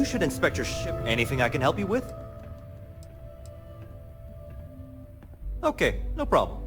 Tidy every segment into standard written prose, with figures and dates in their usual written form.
You should inspect your ship. Anything I can help you with? Okay, no problem.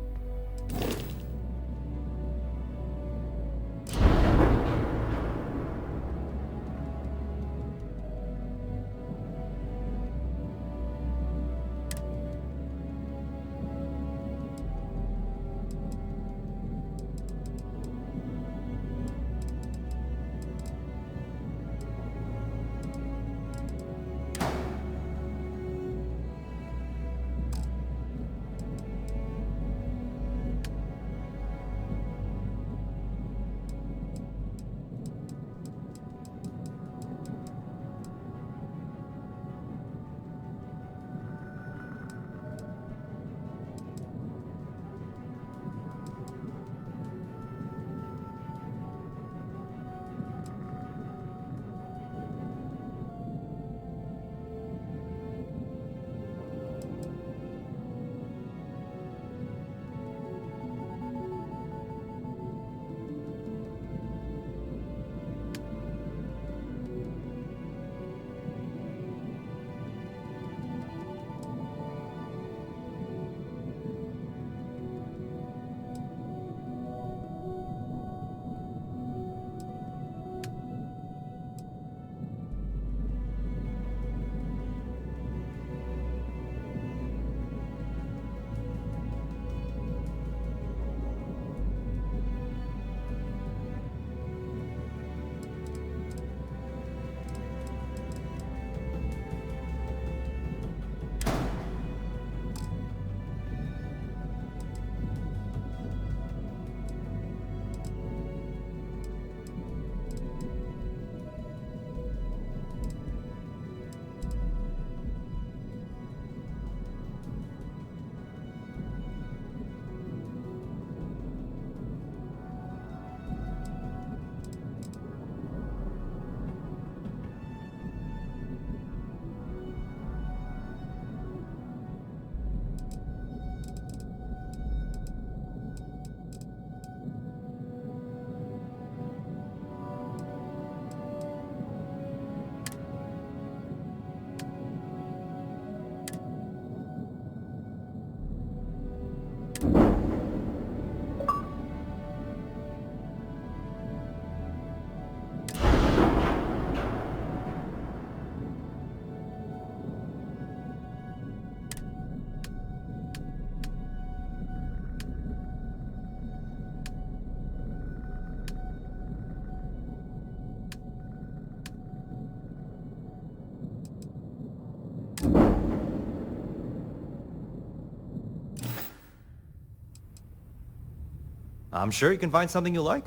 I'm sure you can find something you like.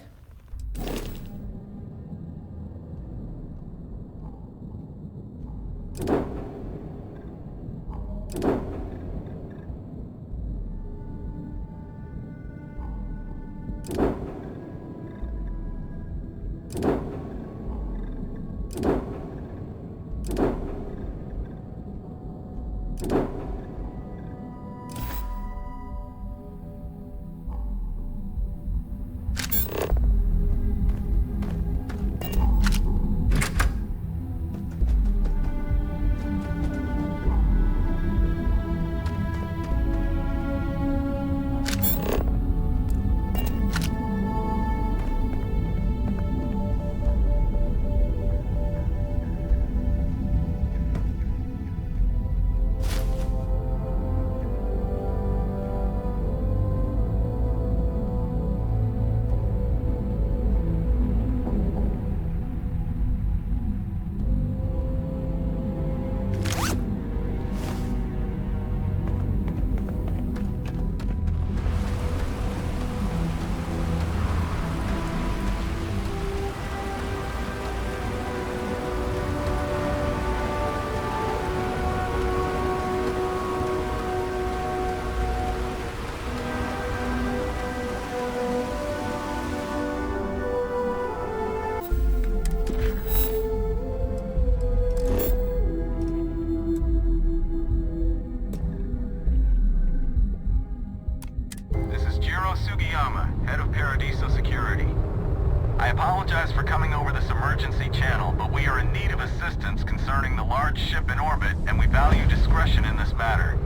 I apologize for coming over this emergency channel, but we are in need of assistance concerning the large ship in orbit, and we value discretion in this matter.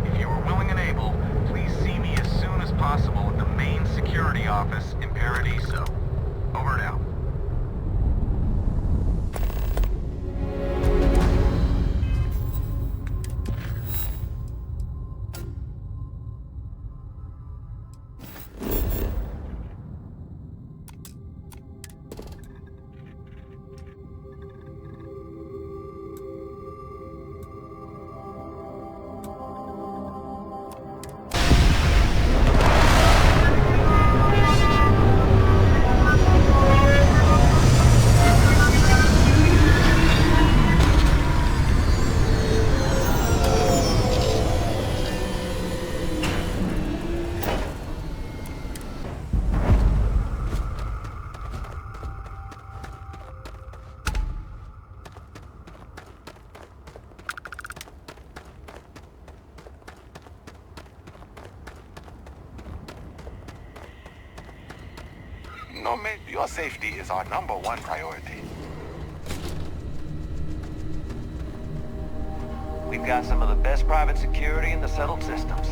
If you are willing and able, please see me as soon as possible at the main security office in Paradiso. Over and out. No, mate, your safety is our #1 priority. We've got some of the best private security in the settled systems.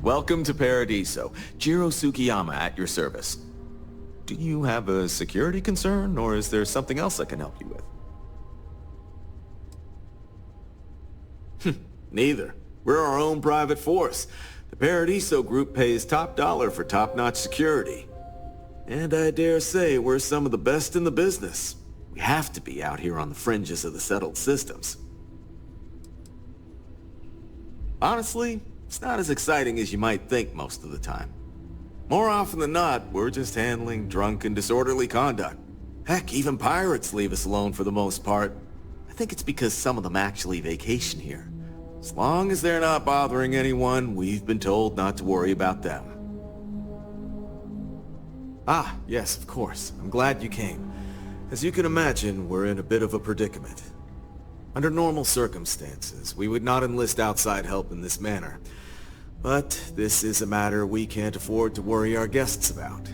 Welcome to Paradiso. Jiro Tsukiyama at your service. Do you have a security concern, or is there something else I can help you with? Neither. We're our own private force. The Paradiso group pays top dollar for top-notch security. And I dare say we're some of the best in the business. We have to be out here on the fringes of the settled systems. Honestly, it's not as exciting as you might think most of the time. More often than not, we're just handling drunk and disorderly conduct. Heck, even pirates leave us alone for the most part. I think it's because some of them actually vacation here. As long as they're not bothering anyone, we've been told not to worry about them. Ah, yes, of course. I'm glad you came. As you can imagine, we're in a bit of a predicament. Under normal circumstances, we would not enlist outside help in this manner. But this is a matter we can't afford to worry our guests about.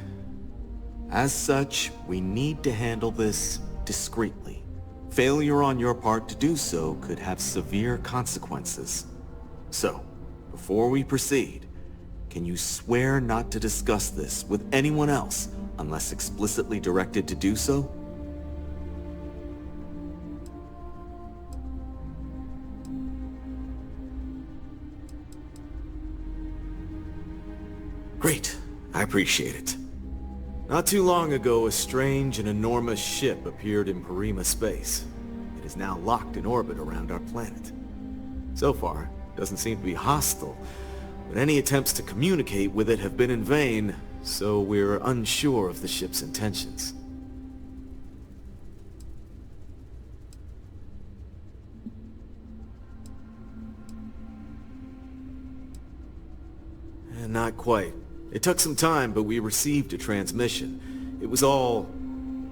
As such, we need to handle this discreetly. Failure on your part to do so could have severe consequences. So, before we proceed, can you swear not to discuss this with anyone else unless explicitly directed to do so? Great. I appreciate it. Not too long ago, a strange and enormous ship appeared in Parima space. It is now locked in orbit around our planet. So far, it doesn't seem to be hostile, but any attempts to communicate with it have been in vain, so we're unsure of the ship's intentions. Not quite. It took some time, but we received a transmission. It was all,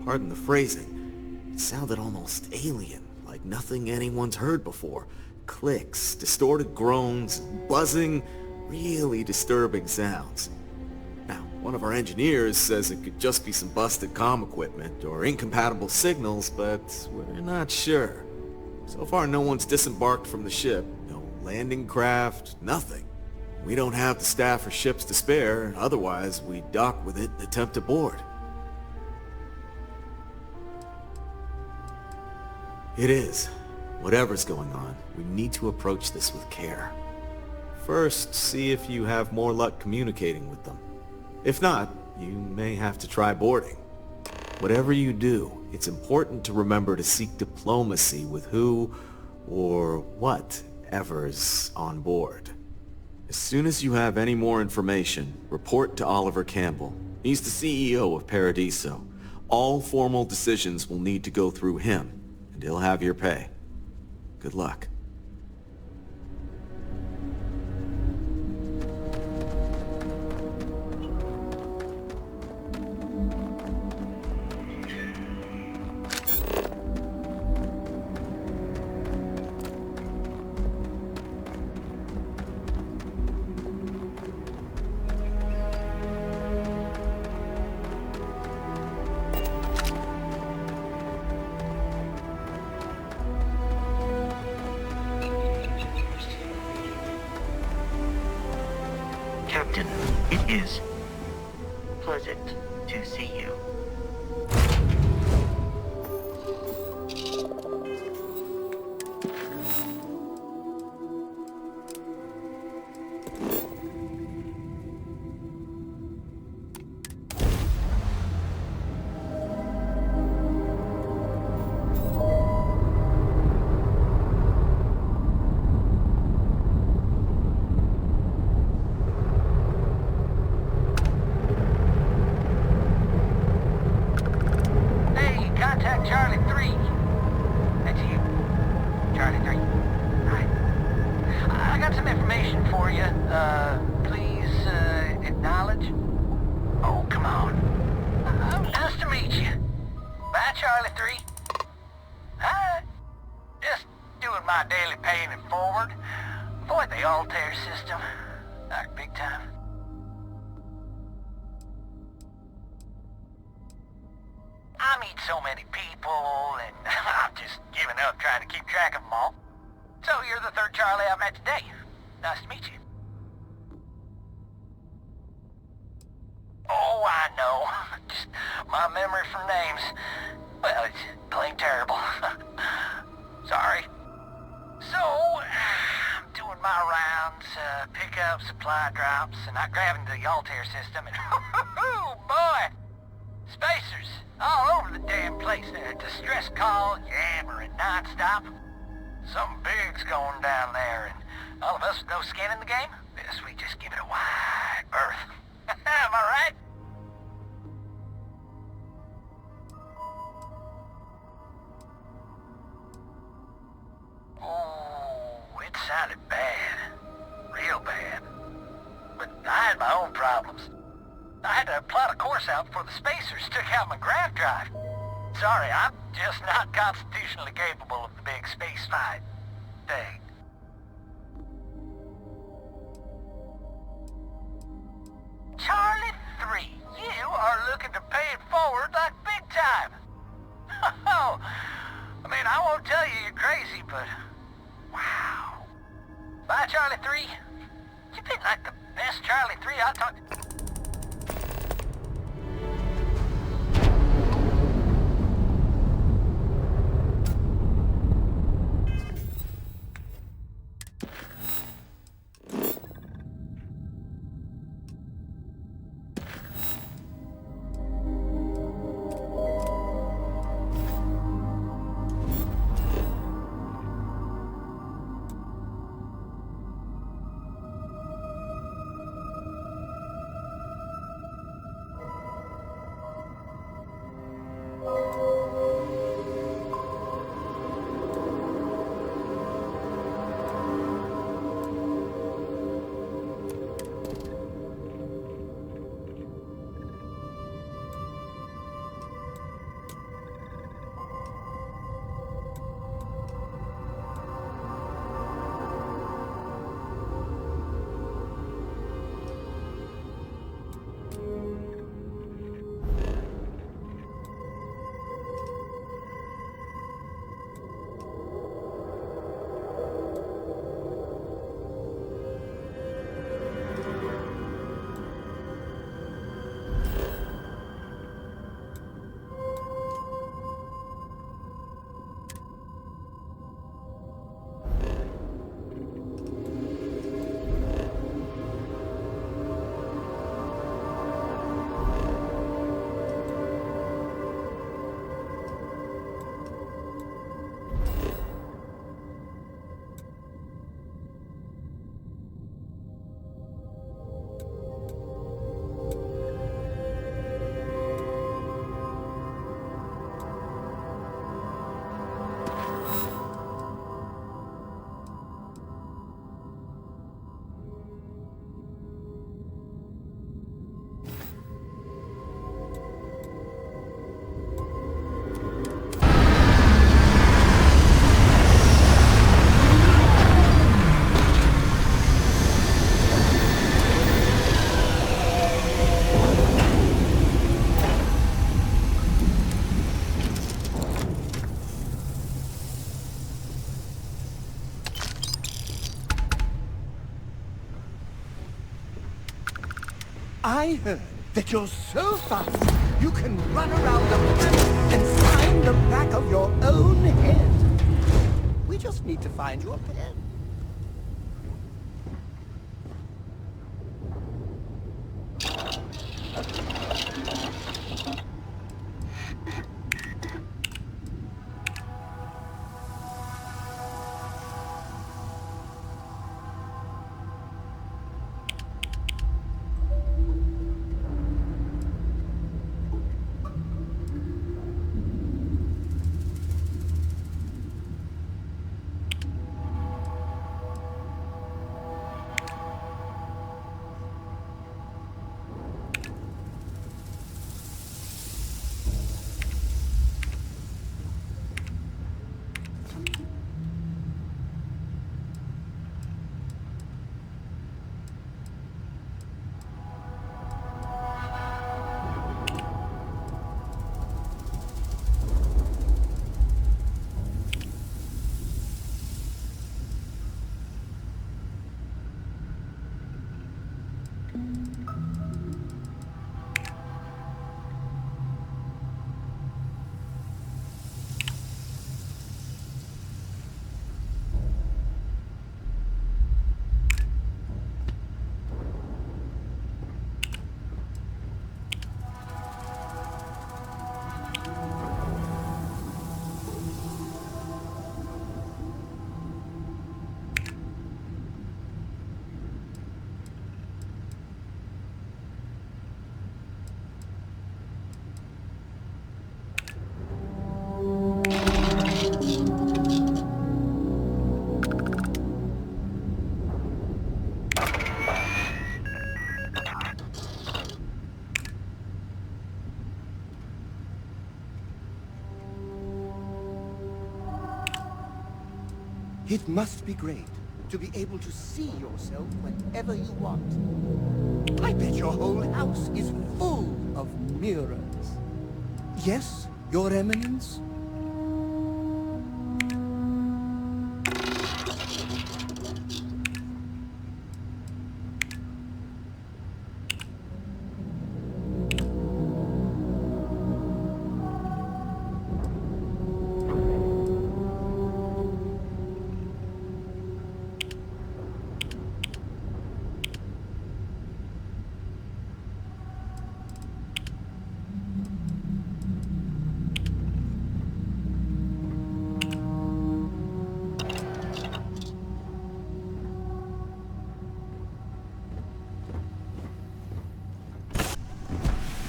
pardon the phrasing, it sounded almost alien, like nothing anyone's heard before. Clicks, distorted groans, buzzing, really disturbing sounds. Now, one of our engineers says it could just be some busted comm equipment or incompatible signals, but we're not sure. So far, no one's disembarked from the ship. No landing craft, nothing. We don't have the staff or ships to spare, otherwise we'd dock with it and attempt to board. It is. Whatever's going on, we need to approach this with care. First, see if you have more luck communicating with them. If not, you may have to try boarding. Whatever you do, it's important to remember to seek diplomacy with who or whatever's on board. As soon as you have any more information, report to Oliver Campbell. He's the CEO of Paradiso. All formal decisions will need to go through him, and he'll have your pay. Good luck. Captain, it is pleasant to see you. Charlie 3. That's you. Charlie 3. Right. I got some information for you. Please, acknowledge. Oh, come on. Nice to meet you. Bye, Charlie 3. Hi. Just doing my daily paying it forward. Avoid the Altair system. Like big time. I meet so many people, and I've just given up trying to keep track of them all. So you're the third Charlie I've met today. Nice to meet you. Oh, I know. Just my memory from names. Well, it's plain terrible. Sorry. So, I'm doing my rounds, pick up supply drops, and I grabbing the Altair system, and oh boy! Spacers all over the damn place. Distress call, yammering nonstop. Something big's going down there, and all of us with no skin in the game, best we just give it a wide berth. Am I right? Oh, it sounded bad. Real bad. But I had my own problems. I had to plot a course out before the spacers took out my grav drive. Sorry, I'm just not constitutionally capable of the big space fight thing. Charlie 3, you are looking to pay it forward like big time. Oh, I mean, I won't tell you you're crazy, but wow. Bye, Charlie 3. You've been like the best Charlie 3 I talked to. I heard that you're so fast you can run around the planet and find the back of your own head. We just need to find you a pen. It must be great to be able to see yourself whenever you want. I bet your whole house is full of mirrors. Yes, Your Eminence?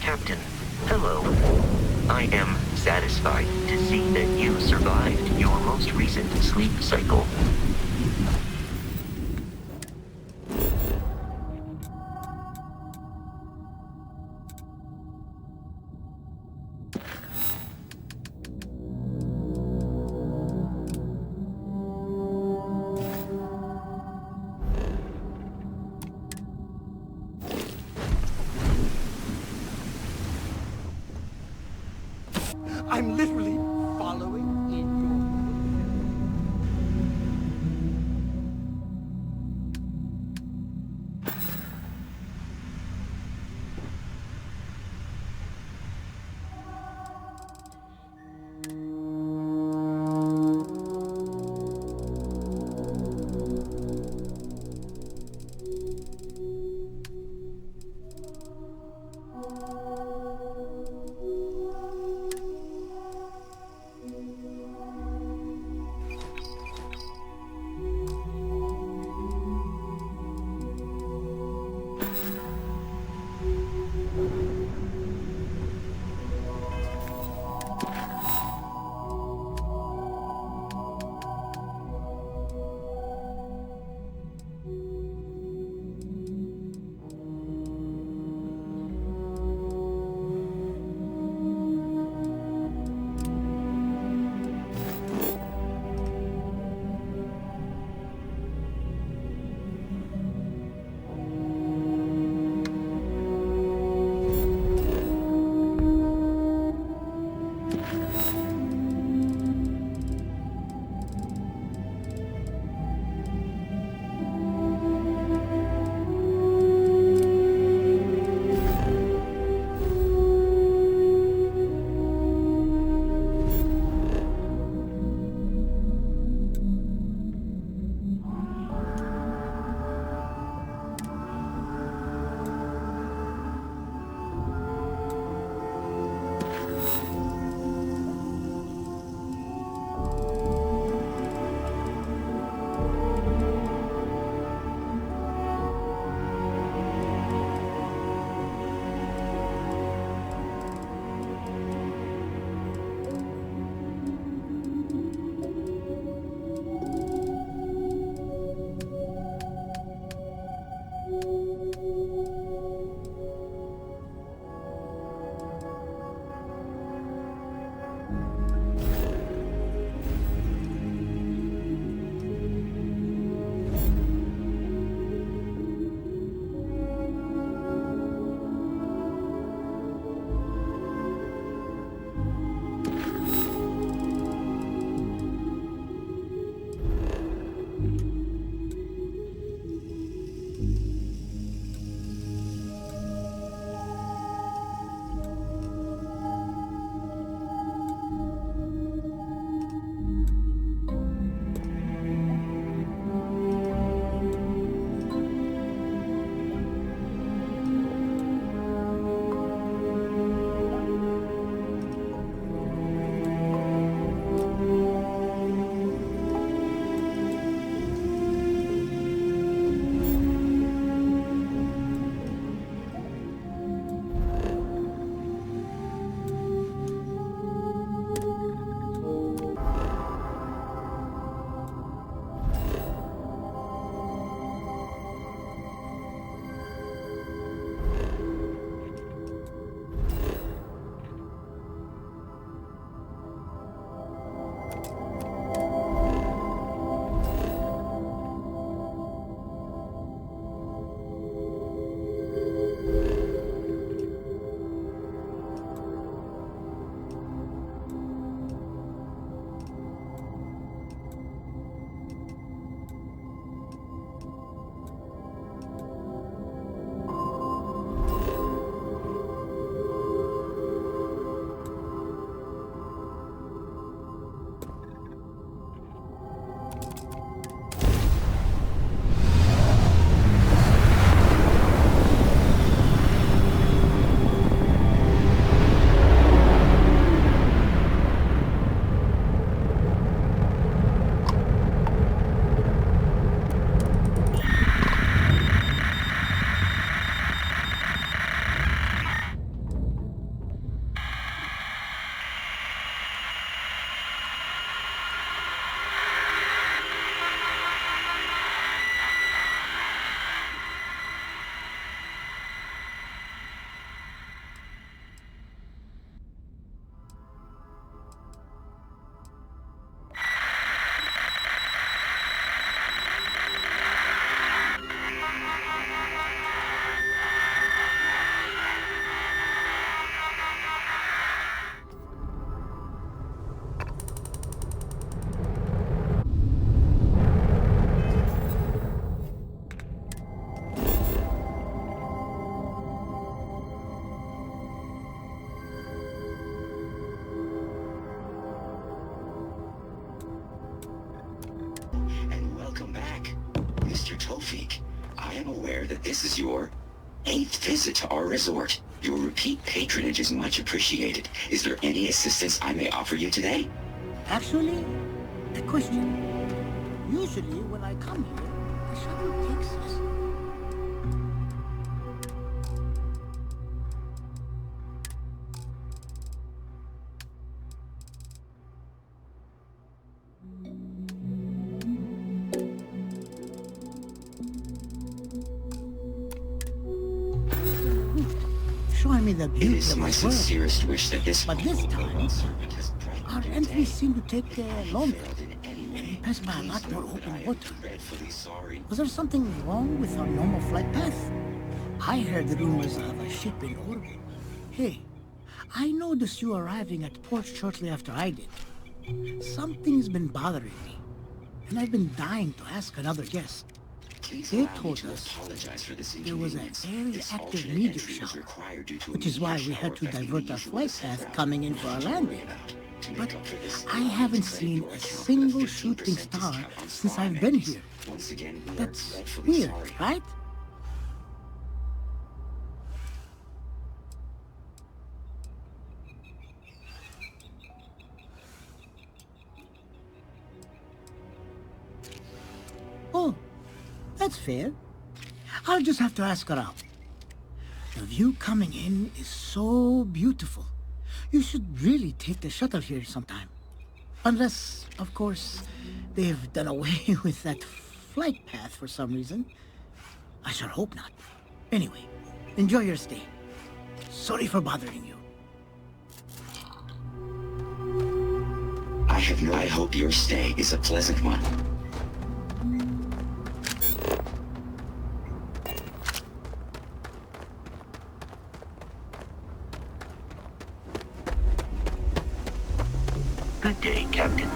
Captain, hello. I am satisfied to see that you survived your most recent sleep cycle. I'm literally following in Tofik, I am aware that this is your 8th visit to our resort. Your repeat patronage is much appreciated. Is there any assistance I may offer you today? Actually, a question. Usually when I come here, the shuttle takes us. Showing me the It beauty is of my the world. sincerest wish that this But this humble time, servant has brightened our your entries day. seem to take longer. Failed in any way, We pass by a please lot more know that I open am water. dreadfully sorry. Was there something wrong with our normal flight path? I heard the rumors of a ship in orbit. Hey, I noticed you arriving at port shortly after I did. Something's been bothering me, and I've been dying to ask another guest. Please They allow me told to us apologize for this there was a inconvenience. very This active alternate meteor entry was shower, required due to a which is why meteor we shower had to affecting divert the our usual flight ascent path route. coming in for our Don't worry landing. about it. To But make up for this, I allow me haven't to credit seen your a account with single 15% shooting star discount on since spa I've been amenities. here. Once again, we are That's dreadfully weird, sorry. right? Oh, that's fair. I'll just have to ask around. The view coming in is so beautiful. You should really take the shuttle here sometime. Unless, of course, they've done away with that flight path for some reason. I sure hope not. Anyway, enjoy your stay. Sorry for bothering you. I hope your stay is a pleasant one. Good day, Captain.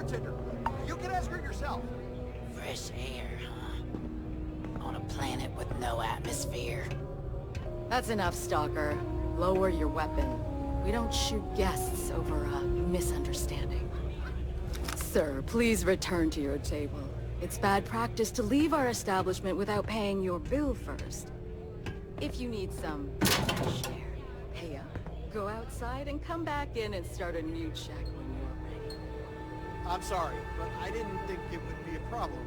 bartender. You can ask her yourself. Fresh air, huh? On a planet with no atmosphere. That's enough, Stalker. Lower your weapon. We don't shoot guests over a misunderstanding. Sir, please return to your table. It's bad practice to leave our establishment without paying your bill first. If you need some fresh air, pay up. Go outside and come back in and start a new check when you're ready. I'm sorry, but I didn't think it would be a problem.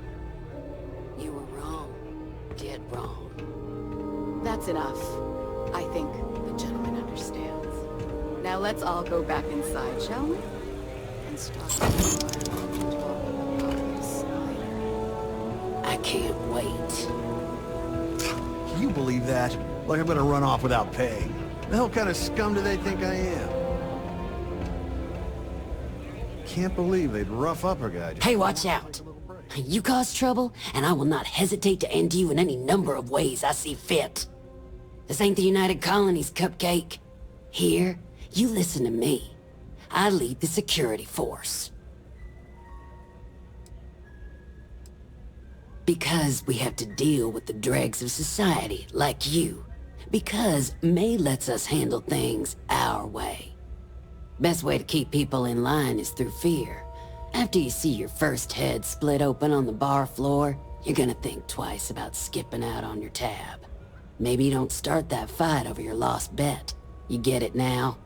You were wrong. Dead wrong. That's enough. I think the gentleman understands. Now let's all go back inside, shall we? And start talking about this later. I can't wait. Can you believe that? Like I'm gonna run off without paying. The hell kind of scum do they think I am? Can't believe they'd rough up a guy. Hey, watch out. You cause trouble, and I will not hesitate to end you in any number of ways I see fit. This ain't the United Colonies, Cupcake. Here, you listen to me. I lead the security force. Because we have to deal with the dregs of society, like you. Because May lets us handle things our way. Best way to keep people in line is through fear. After you see your first head split open on the bar floor, you're gonna think twice about skipping out on your tab. Maybe you don't start that fight over your lost bet. You get it now?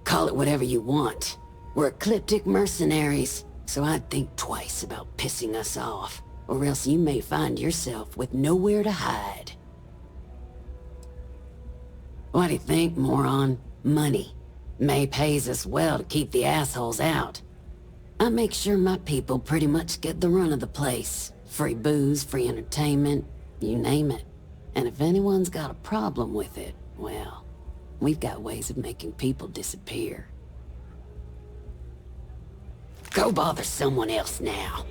Call it whatever you want. We're ecliptic mercenaries, so I'd think twice about pissing us off, or else you may find yourself with nowhere to hide. What do you think, moron? Money. May pays us well to keep the assholes out. I make sure my people pretty much get the run of the place. Free booze, free entertainment, you name it. And if anyone's got a problem with it, well, we've got ways of making people disappear. Go bother someone else now.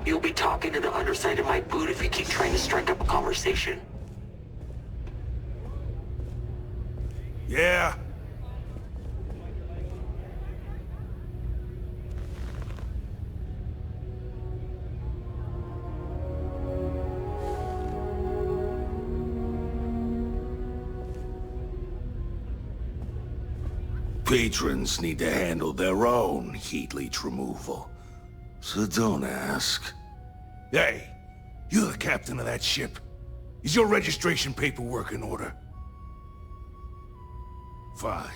You'll be talking to the underside of my boot if you keep trying to strike up a conversation. Yeah. Patrons need to handle their own heat leech removal. So don't ask. Hey, you're the captain of that ship. Is your registration paperwork in order? Fine.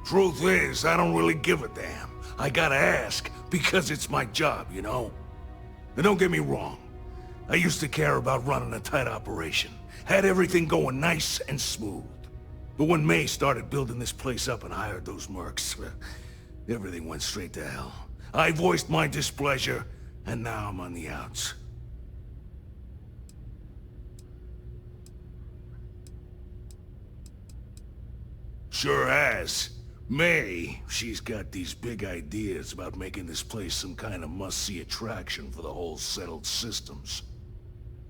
Truth is, I don't really give a damn. I gotta ask, because it's my job, you know? And don't get me wrong. I used to care about running a tight operation. Had everything going nice and smooth. But when May started building this place up and hired those mercs, everything went straight to hell. I voiced my displeasure, and now I'm on the outs. Sure has. May, she's got these big ideas about making this place some kind of must-see attraction for the whole settled systems.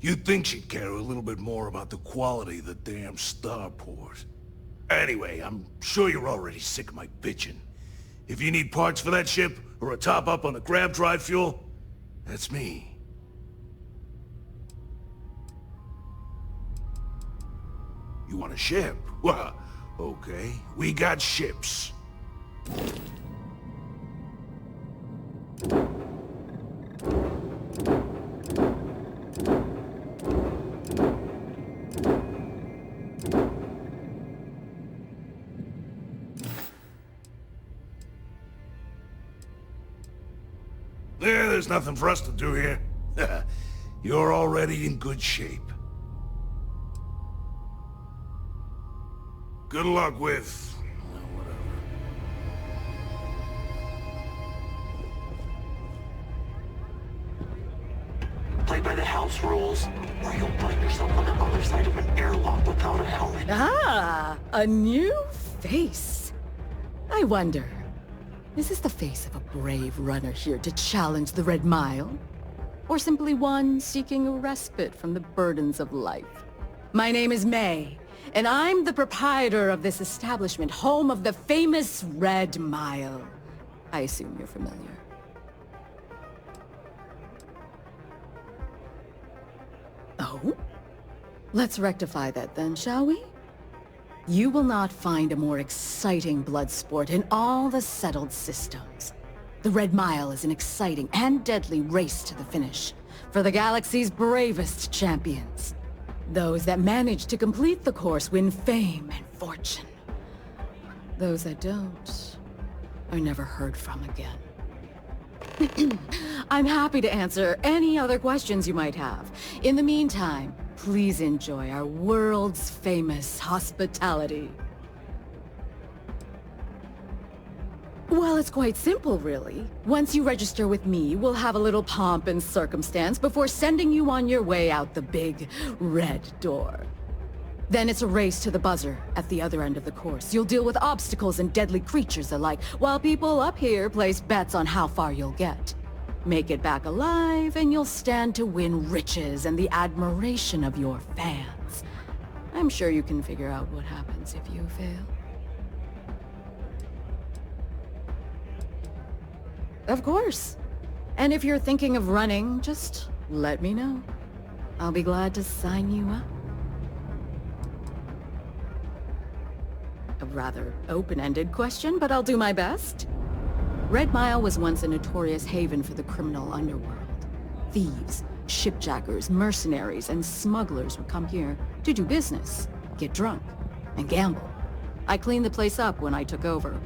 You'd think she'd care a little bit more about the quality of the damn starport. Anyway, I'm sure you're already sick of my bitching. If you need parts for that ship, or a top-up on the grab drive fuel, that's me. You want a ship? Well, okay, we got ships. There's nothing for us to do here. You're already in good shape. Good luck with... whatever. Play by the house rules, or you'll find yourself on the other side of an airlock without a helmet. Ah, a new face. I wonder, Is this the face of a brave runner here to challenge the Red Mile? Or simply one seeking a respite from the burdens of life? My name is May, and I'm the proprietor of this establishment, home of the famous Red Mile. I assume you're familiar. Oh? Let's rectify that then, shall we? You will not find a more exciting blood sport in all the settled systems. The Red Mile is an exciting and deadly race to the finish for the galaxy's bravest champions. Those that manage to complete the course win fame and fortune. Those that don't are never heard from again. I'm happy to answer any other questions you might have. In the meantime, please enjoy our world's famous hospitality. Well, it's quite simple, really. Once you register with me, we'll have a little pomp and circumstance before sending you on your way out the big red door. Then it's a race to the buzzer at the other end of the course. You'll deal with obstacles and deadly creatures alike, while people up here place bets on how far you'll get. Make it back alive, and you'll stand to win riches and the admiration of your fans. I'm sure you can figure out what happens if you fail. Of course. And if you're thinking of running, just let me know. I'll be glad to sign you up. A rather open-ended question, but I'll do my best. Red Mile was once a notorious haven for the criminal underworld. Thieves, shipjackers, mercenaries, and smugglers would come here to do business, get drunk, and gamble. I cleaned the place up when I took over.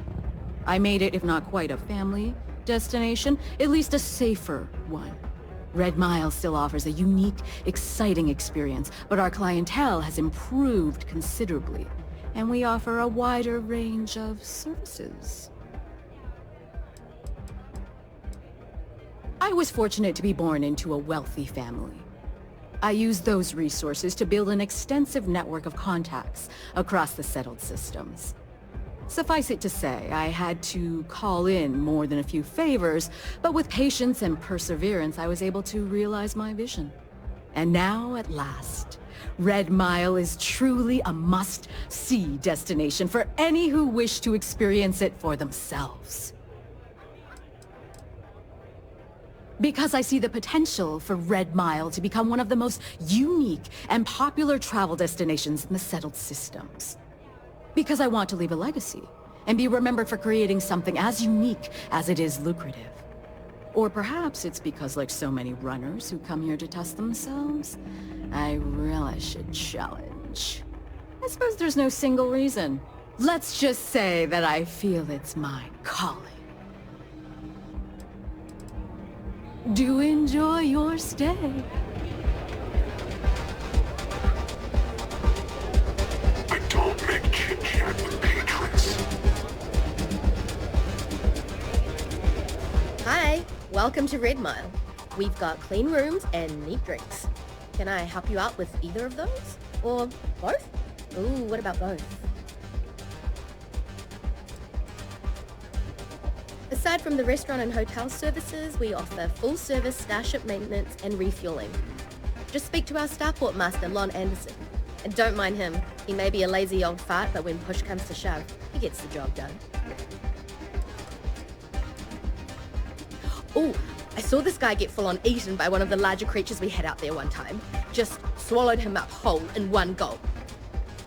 I made it, if not quite a family destination, at least a safer one. Red Mile still offers a unique, exciting experience, but our clientele has improved considerably, and we offer a wider range of services. I was fortunate to be born into a wealthy family. I used those resources to build an extensive network of contacts across the settled systems. Suffice it to say, I had to call in more than a few favors, but with patience and perseverance, I was able to realize my vision. And now, at last, Red Mile is truly a must-see destination for any who wish to experience it for themselves. Because I see the potential for Red Mile to become one of the most unique and popular travel destinations in the settled systems. Because I want to leave a legacy and be remembered for creating something as unique as it is lucrative. Or perhaps it's because, like so many runners who come here to test themselves, I relish a challenge. I suppose there's no single reason. Let's just say that I feel it's my calling. Do enjoy your stay. I don't make chit-chat with patrons. Hi, welcome to Red Mile. We've got clean rooms and neat drinks. Can I help you out with either of those? Or both? Ooh, what about both? Aside from the restaurant and hotel services, we offer full-service starship maintenance and refueling. Just speak to our starport master, Lon Anderson. And don't mind him. He may be a lazy old fart, but when push comes to shove, he gets the job done. Oh, I saw this guy get full-on eaten by one of the larger creatures we had out there one time. Just swallowed him up whole in one gulp.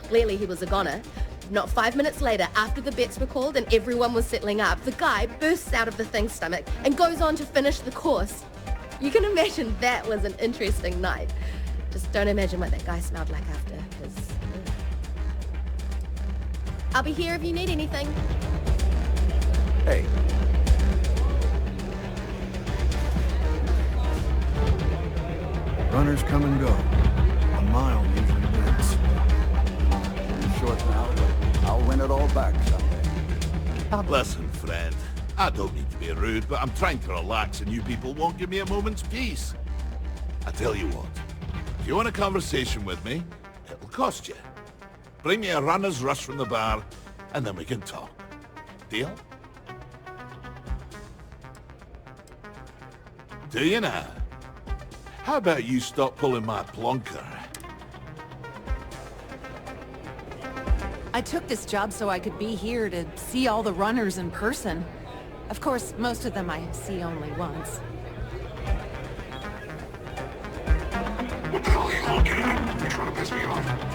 Clearly he was a goner. Not 5 minutes later, after the bets were called and everyone was settling up, the guy bursts out of the thing's stomach and goes on to finish the course. You can imagine that was an interesting night. Just don't imagine what that guy smelled like after, because... I'll be here if you need anything. Hey. Runners come and go. A mile usually wins. Short now, but I'll win it all back someday. Listen, friend. I don't mean to be rude, but I'm trying to relax and you people won't give me a moment's peace. I tell you what, if you want a conversation with me, it'll cost you. Bring me a runner's rush from the bar, and then we can talk. Deal? Do you now? How about you stop pulling my plonker? I took this job so I could be here to see all the runners in person. Of course, most of them I see only once. What the hell are you looking at? You're trying to piss me off.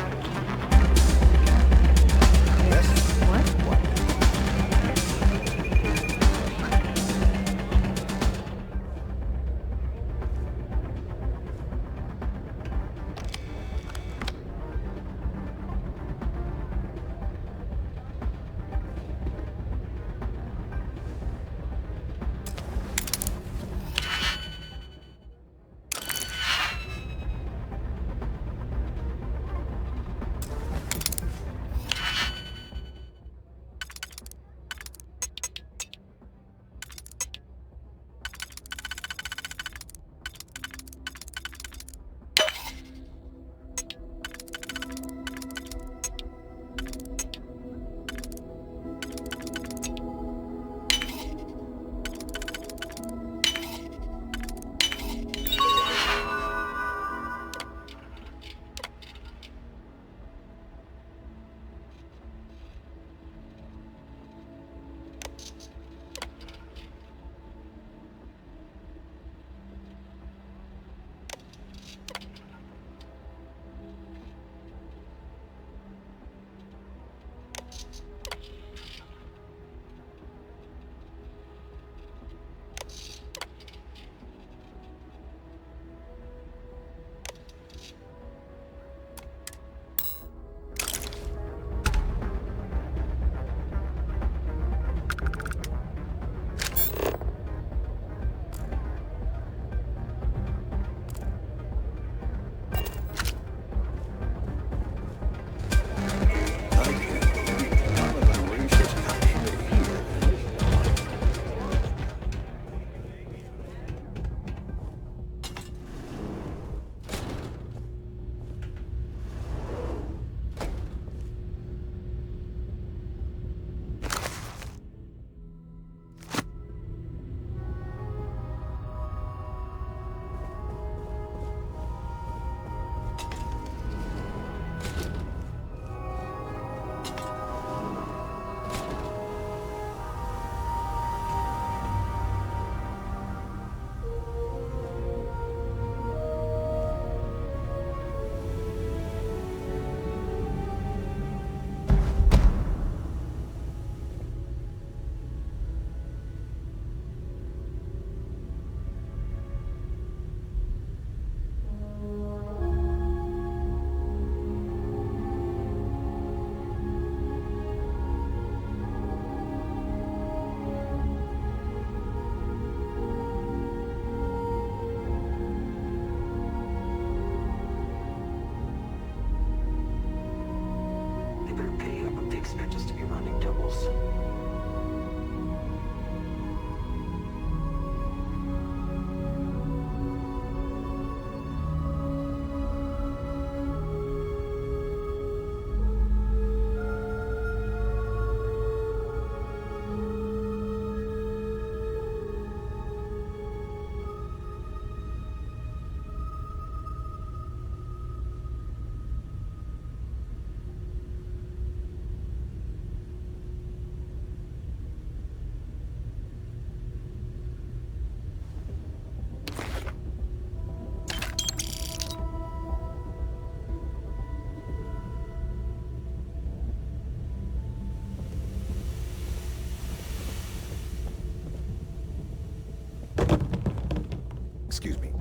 Excuse me.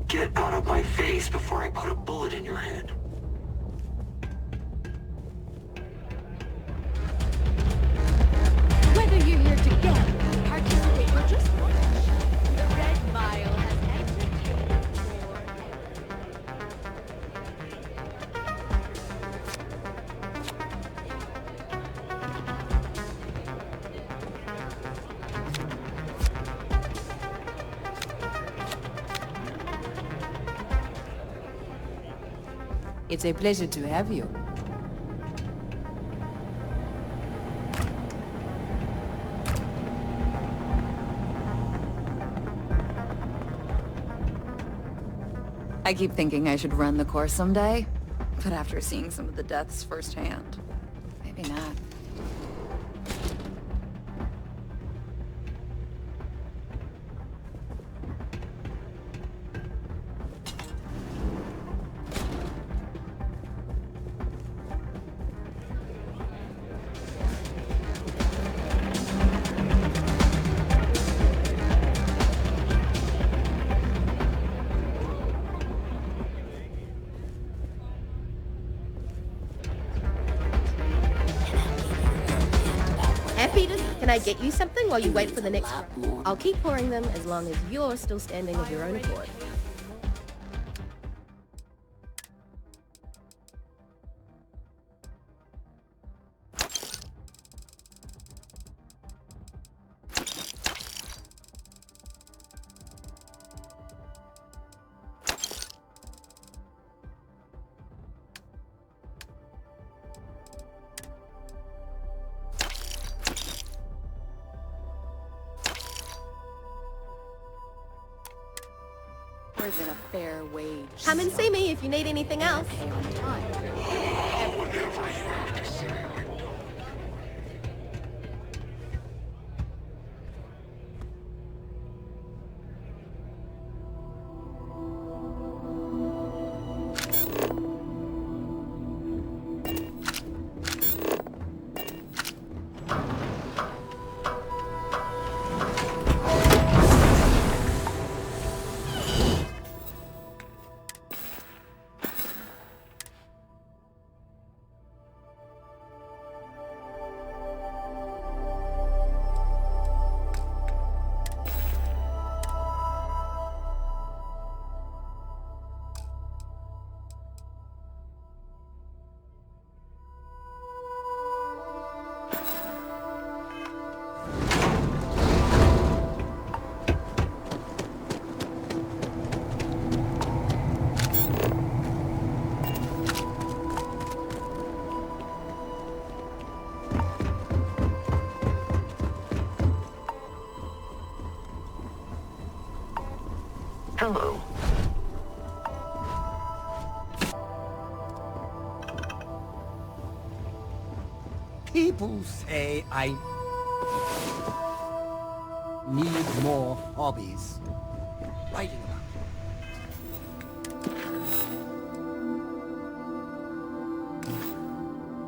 Get out of my face before I put a bullet in your head. Whether you're here to gamble, participate, or just watch, the Red Mile has entertainment for It's a pleasure to have you. I keep thinking I should run the course someday, but after seeing some of the deaths firsthand, maybe not. Can I get you something while you wait for the next round? I'll keep pouring them as long as you're still standing of your own accord. Than a fair wage. Come and see me if you need anything else. Pay on time. Hello. People say I need more hobbies. Writing about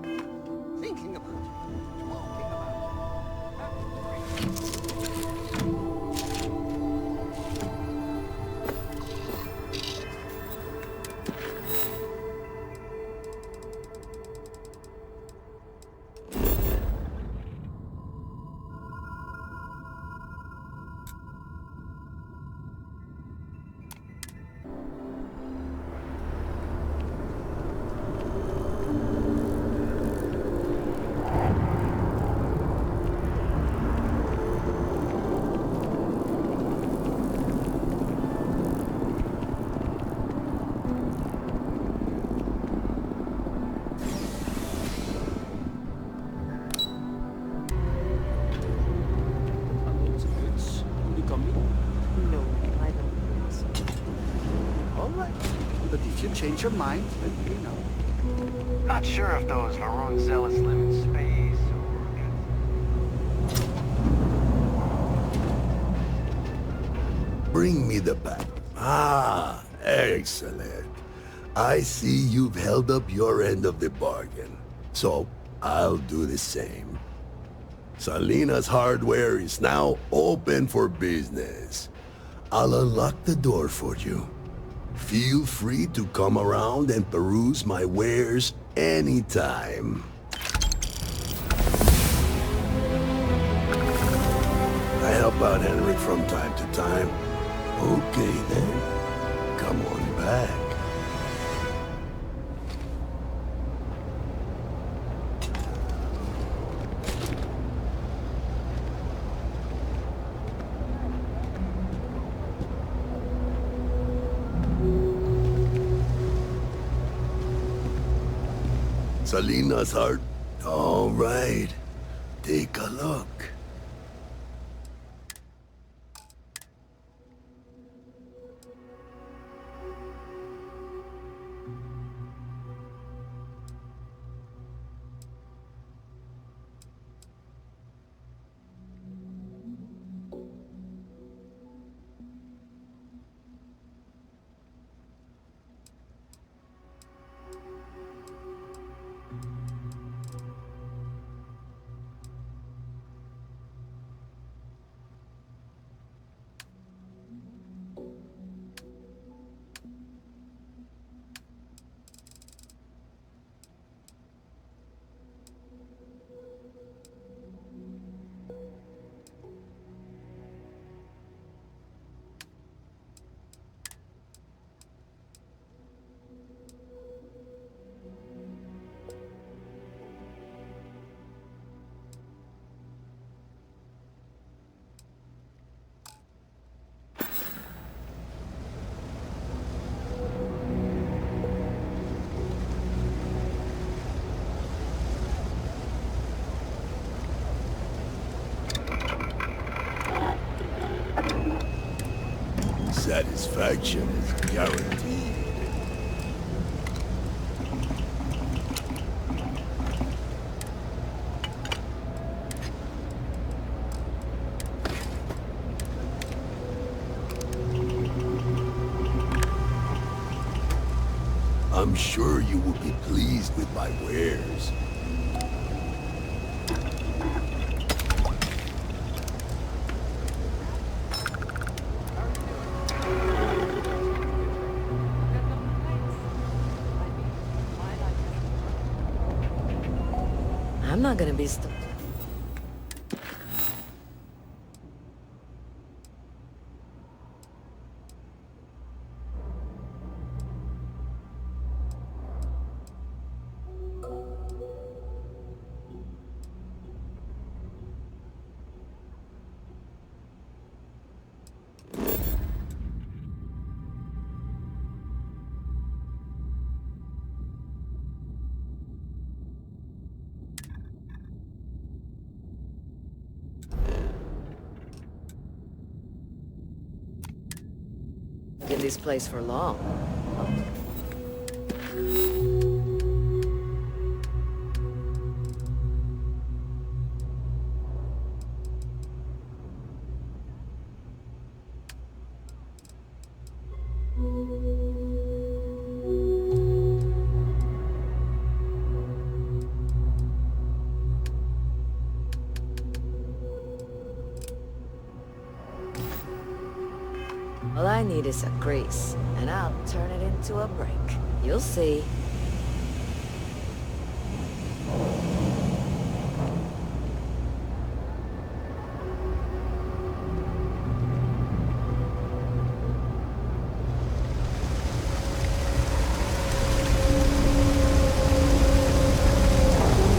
it. Thinking about it. Talking about it. Change your mind, let me know. Not sure if those Varun zealots live in space or... Bring me the pack. Ah, excellent. I see you've held up your end of the bargain. So, I'll do the same. Salina's hardware is now open for business. I'll unlock the door for you. Feel free to come around and peruse my wares anytime. I help out Henrik from time to time. Okay then, come on back. Salina's heart. All right. Take a look. Satisfaction is guaranteed. I'm sure you will be pleased with my wares. I'm not gonna be in this place for long. All I need is a grease, and I'll turn it into a brick. You'll see.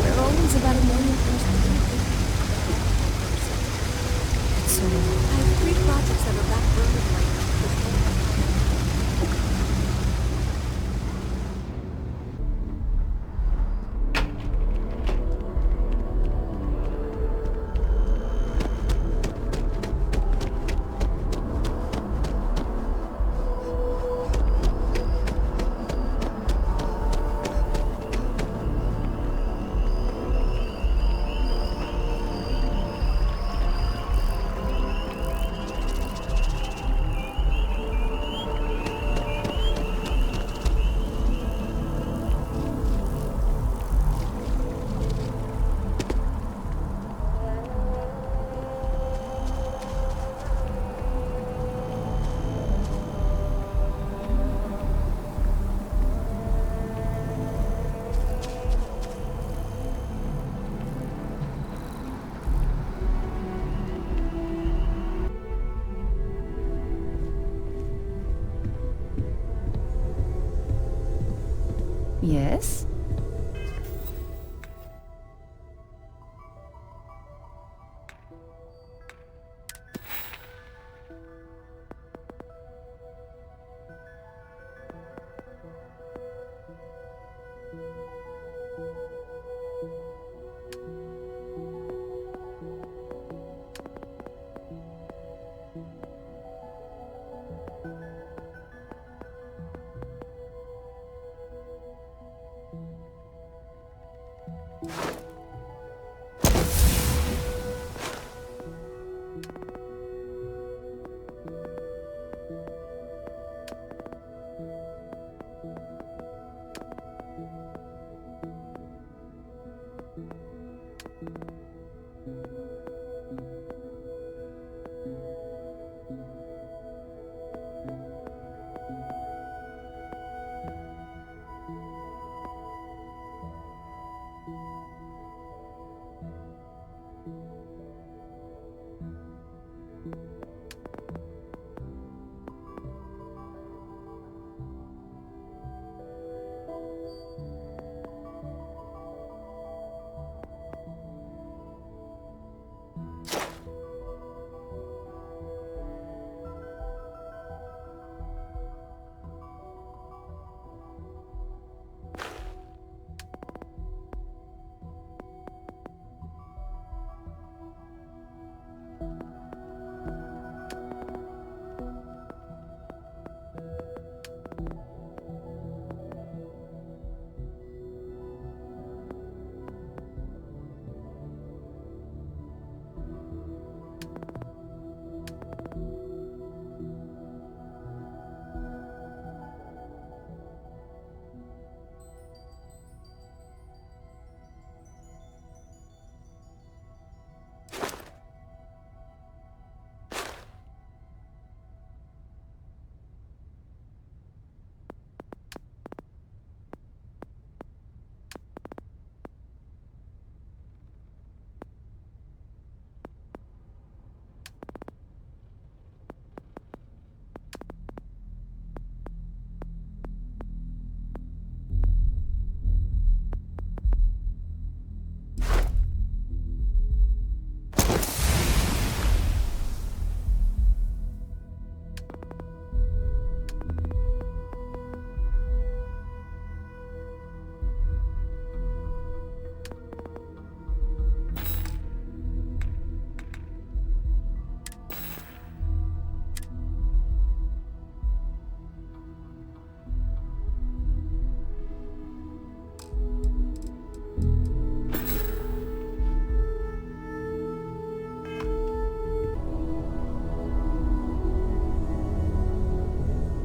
We're always about a million person. So, I have 3 projects that are back burning right now. Yes?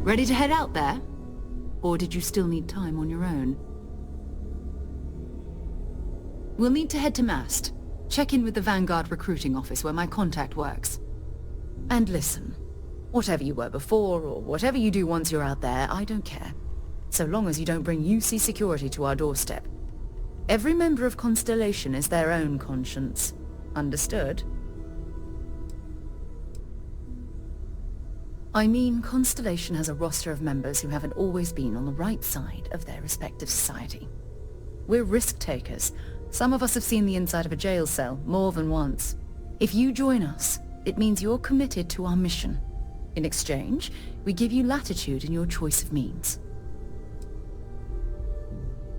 Ready to head out there? Or did you still need time on your own? We'll need to head to Mast. Check in with the Vanguard recruiting office where my contact works. And listen, whatever you were before, or whatever you do once you're out there, I don't care. So long as you don't bring UC security to our doorstep. Every member of Constellation is their own conscience. Understood? I mean, Constellation has a roster of members who haven't always been on the right side of their respective society. We're risk-takers. Some of us have seen the inside of a jail cell more than once. If you join us, it means you're committed to our mission. In exchange, we give you latitude in your choice of means.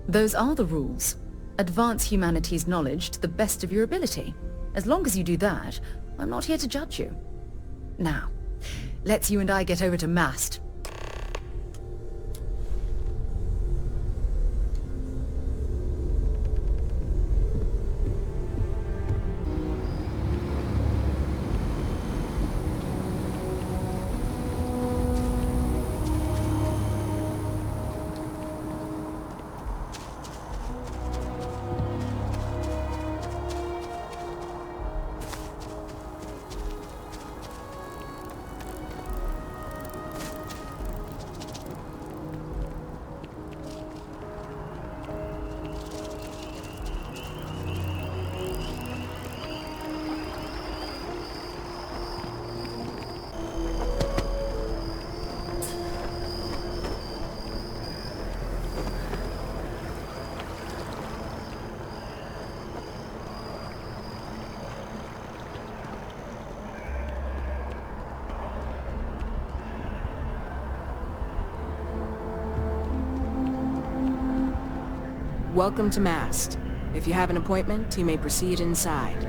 Those are the rules. Advance humanity's knowledge to the best of your ability. As long as you do that, I'm not here to judge you. Now, let's you and I get over to Mast. Welcome to Mast. If you have an appointment, you may proceed inside.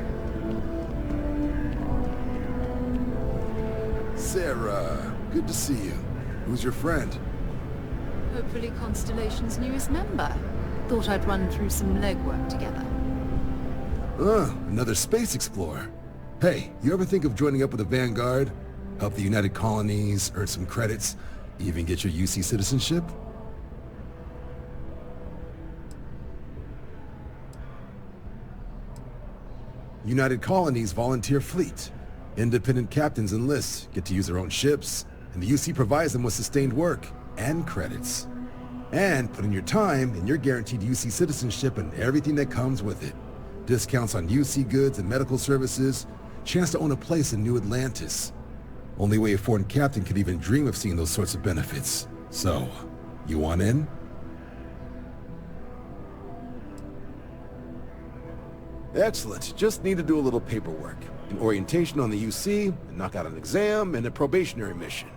Sarah, good to see you. Who's your friend? Hopefully Constellation's newest member. Thought I'd run through some legwork together. Another space explorer. Hey, you ever think of joining up with the Vanguard? Help the United Colonies, earn some credits, even get your UC citizenship? United Colonies volunteer fleet. Independent captains enlist, get to use their own ships, and the UC provides them with sustained work and credits. And put in your time, and you're guaranteed UC citizenship and everything that comes with it. Discounts on UC goods and medical services, chance to own a place in New Atlantis. Only way a foreign captain could even dream of seeing those sorts of benefits. So, you want in? Excellent. Just need to do a little paperwork. An orientation on the UC, and knock out an exam, and a probationary mission.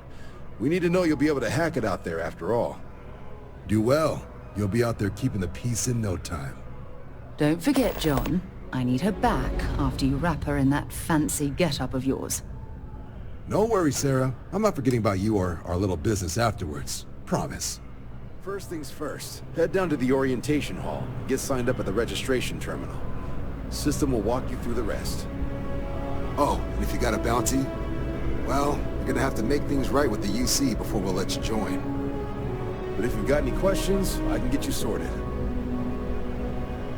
We need to know you'll be able to hack it out there after all. Do well. You'll be out there keeping the peace in no time. Don't forget, John. I need her back after you wrap her in that fancy get-up of yours. No worries, Sarah. I'm not forgetting about you or our little business afterwards. Promise. First things first. Head down to the orientation hall. Get signed up at the registration terminal. System will walk you through the rest. Oh, and if you got a bounty, well, you're gonna have to make things right with the UC before we'll let you join. But if you've got any questions, I can get you sorted.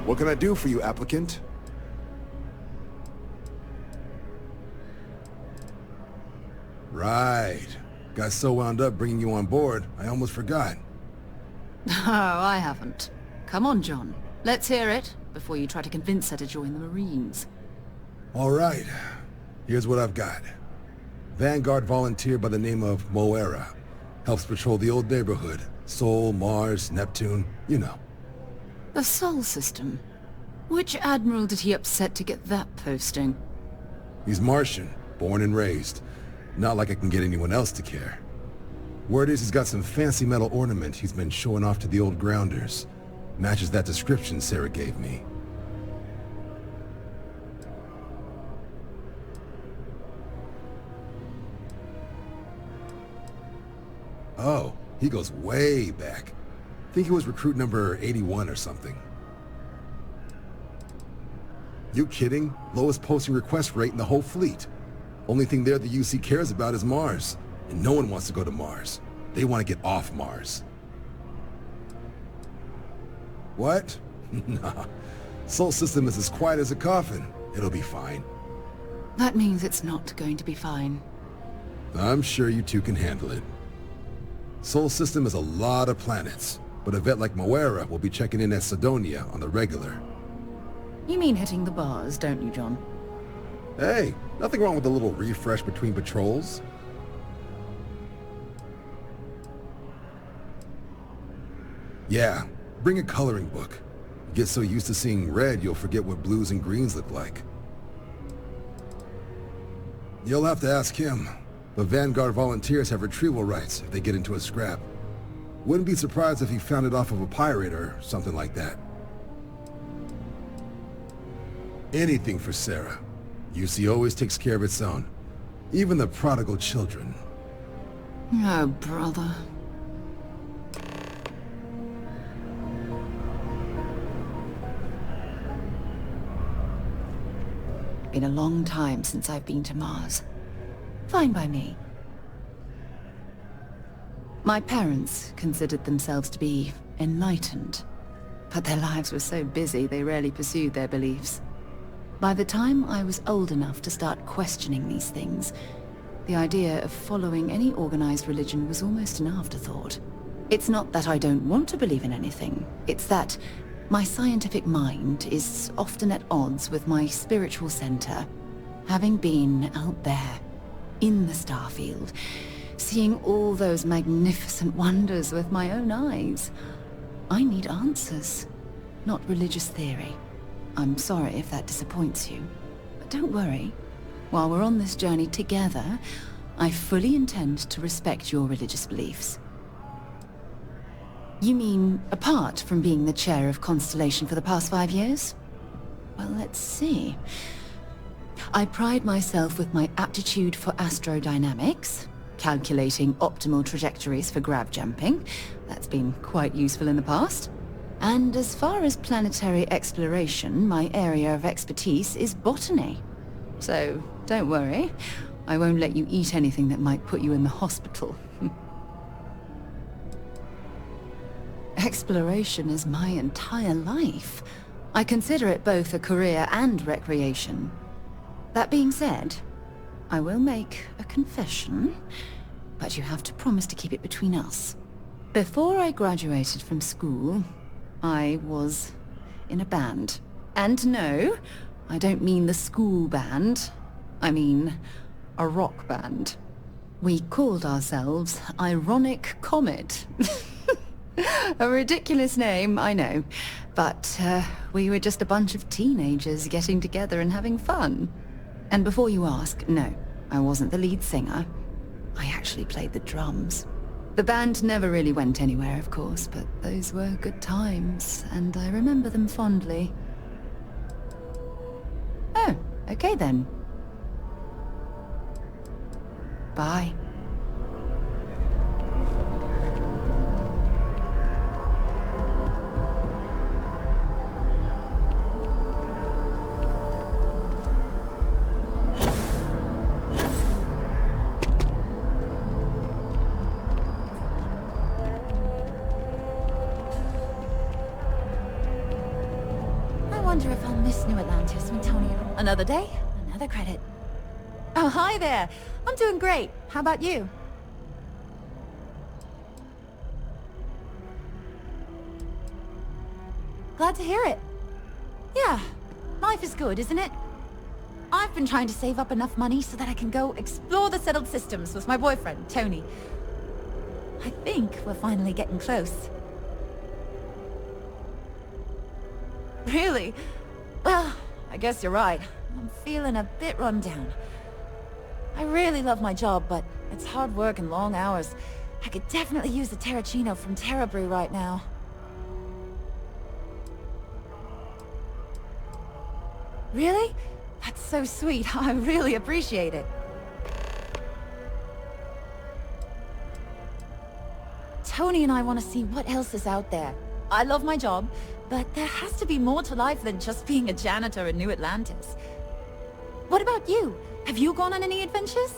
What can I do for you, applicant? Right. Got so wound up bringing you on board, I almost forgot. Oh, I haven't. Come on, John. Let's hear it, before you try to convince her to join the Marines. All right. Here's what I've got. Vanguard volunteer by the name of Moera. Helps patrol the old neighborhood. Sol, Mars, Neptune, you know. The Sol system? Which admiral did he upset to get that posting? He's Martian, born and raised. Not like I can get anyone else to care. Word is he's got some fancy metal ornament he's been showing off to the old grounders. Matches that description Sarah gave me. Oh, he goes way back. Think he was recruit number 81 or something. You kidding? Lowest posting request rate in the whole fleet. Only thing there the UC cares about is Mars. And no one wants to go to Mars. They want to get off Mars. What? Nah. Sol System is as quiet as a coffin. It'll be fine. That means it's not going to be fine. I'm sure you two can handle it. Sol System is a lot of planets, but a vet like Moera will be checking in at Sidonia on the regular. You mean hitting the bars, don't you, John? Hey, nothing wrong with a little refresh between patrols. Yeah, bring a coloring book. Get so used to seeing red, you'll forget what blues and greens look like. You'll have to ask him, but Vanguard volunteers have retrieval rights if they get into a scrap. Wouldn't be surprised if he found it off of a pirate or something like that. Anything for Sarah. UC always takes care of its own. Even the prodigal children. Oh, brother. Been a long time since I've been to Mars. Fine by me. My parents considered themselves to be enlightened, but their lives were so busy they rarely pursued their beliefs. By the time I was old enough to start questioning these things, the idea of following any organized religion was almost an afterthought. It's not that I don't want to believe in anything, it's that my scientific mind is often at odds with my spiritual center. Having been out there, in the Starfield, seeing all those magnificent wonders with my own eyes, I need answers, not religious theory. I'm sorry if that disappoints you, but don't worry. While we're on this journey together, I fully intend to respect your religious beliefs. You mean, apart from being the chair of Constellation for the past 5 years? Well, let's see. I pride myself with my aptitude for astrodynamics, calculating optimal trajectories for grav jumping. That's been quite useful in the past. And as far as planetary exploration, my area of expertise is botany. So, don't worry. I won't let you eat anything that might put you in the hospital. Exploration is my entire life. I consider it both a career and recreation. That being said, I will make a confession, but you have to promise to keep it between us. Before I graduated from school, I was in a band. And no, I don't mean the school band. I mean a rock band. We called ourselves Ironic Comet. A ridiculous name, I know. But we were just a bunch of teenagers getting together and having fun. And before you ask, no, I wasn't the lead singer. I actually played the drums. The band never really went anywhere, of course, but those were good times, and I remember them fondly. Oh, okay then. Bye. Another day, another credit. Oh, hi there. I'm doing great. How about you? Glad to hear it. Yeah, life is good, isn't it? I've been trying to save up enough money so that I can go explore the settled systems with my boyfriend, Tony. I think we're finally getting close. Really? Well, I guess you're right. I'm feeling a bit run down. I really love my job, but it's hard work and long hours. I could definitely use a Terracino from Terrabrew right now. Really? That's so sweet. I really appreciate it. Tony and I want to see what else is out there. I love my job, but there has to be more to life than just being a janitor in New Atlantis. What about you? Have you gone on any adventures?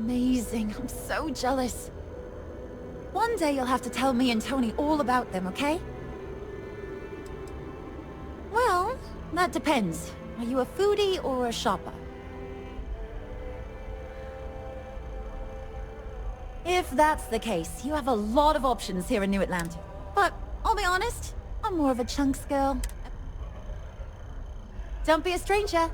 amazing. I'm so jealous. One day you'll have to tell me and Tony all about them, okay? Well, that depends. Are you a foodie or a shopper? If that's the case, you have a lot of options here in New Atlanta. But I'll be honest, I'm more of a chunks girl. Don't be a stranger.